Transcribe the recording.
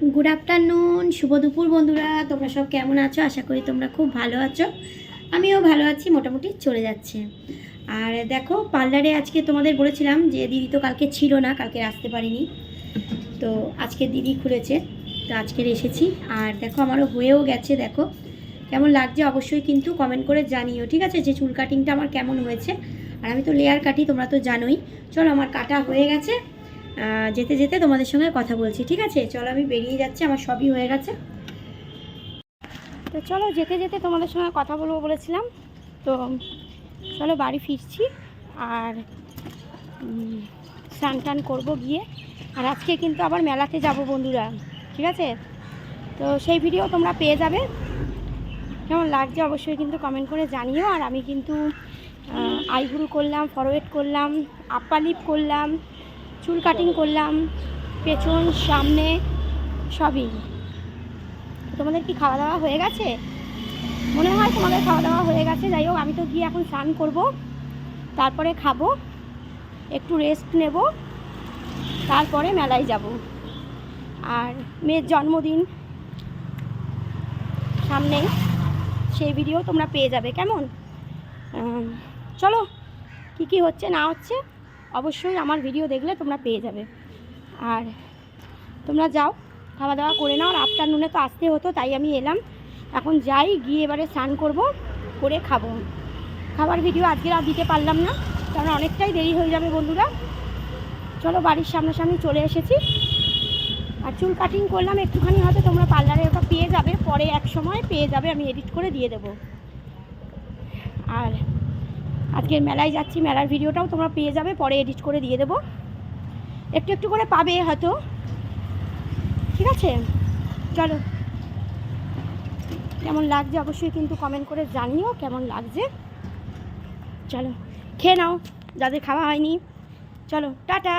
Good afternoon, শুভ দুপুর বন্ধুরা। তোমরা সব কেমন আছো? আশা করি তোমরা খুব ভালো আছো। আমিও ভালো আছি, মোটামুটি চলে যাচ্ছে। আর দেখো, পার্লারে আজকে তোমাদের বলেছিলাম যে দিদি তো কালকে ছিল না, কালকে আসতে পারিনি, তো আজকে দিদি খুলেছে, তো আজকের এসেছি। আর দেখো আমারও হয়েও গেছে। দেখো কেমন লাগছে অবশ্যই কিন্তু কমেন্ট করে জানিও, ঠিক আছে, যে চুল কাটিংটা আমার কেমন হয়েছে। আর আমি তো লেয়ার কাটি, তোমরা তো জানোই। চলো, আমার কাটা হয়ে গেছে, যেতে যেতে তোমাদের সঙ্গে কথা বলছি, ঠিক আছে? চলো, আমি বেরিয়ে যাচ্ছি, আমার সবই হয়ে গেছে। তো চলো, যেতে যেতে তোমাদের সঙ্গে কথা বলবো বলেছিলাম, তো চলো বাড়ি ফিরছি। আর স্নান টান করবো গিয়ে। আর আজকে কিন্তু আবার মেলাতে যাব বন্ধুরা, ঠিক আছে? তো সেই ভিডিও তোমরা পেয়ে যাবে। কেমন লাগছে অবশ্যই কিন্তু কমেন্ট করে জানিও। আর আমি কিন্তু আইব্রু করলাম, ফরওয়েড করলাম, আপ্পার লিপ করলাম, চুল কাটিং করলাম, পেছন সামনে সবই। তোমাদের কি খাওয়া দাওয়া হয়ে গেছে? মনে হয় তোমাদের খাওয়া দাওয়া হয়ে গেছে। যাই হোক, আমি তো গিয়ে এখন স্নান করব, তারপরে খাবো, একটু রেস্ট নেব, তারপরে মেলায় যাব। আর মেয়ের জন্মদিন সামনেই, সেই ভিডিও তোমরা পেয়ে যাবে। কেমন? চলো, কি হচ্ছে না হচ্ছে অবশ্যই আমার ভিডিও দেখলে তোমরা পেয়ে যাবে। আর তোমরা যাও, খাওয়া দাওয়া করে নাও। আর আফটারনুনে তো আসতে হতো, তাই আমি এলাম। এখন যাই, গিয়ে এবারে স্নান করব, করে খাবো। খাবার ভিডিও আজকে আর দিতে পারলাম না, কারণ অনেকটাই দেরি হয়ে যাবে বন্ধুরা। চলো, বাড়ির সামনাসামনি চলে এসেছি। আর চুল কাটিং করলাম একটুখানি, হয়তো তোমরা পার্লারে ওটা পেয়ে যাবে, পরে এক সময় পেয়ে যাবে, আমি এডিট করে দিয়ে দেবো। আর আজকের মেলায় যাচ্ছি, মেলার ভিডিওটাও তোমরা পেয়ে যাবে, পরে এডিট করে দিয়ে দেবো। একটু একটু করে পাবে হয়তো, ঠিক আছে? চলো, কেমন লাগছে অবশ্যই কিন্তু কমেন্ট করে জানিও কেমন লাগছে। চলো, খেয়ে নাও যাদের খাওয়া হয়নি। চলো, টাটা।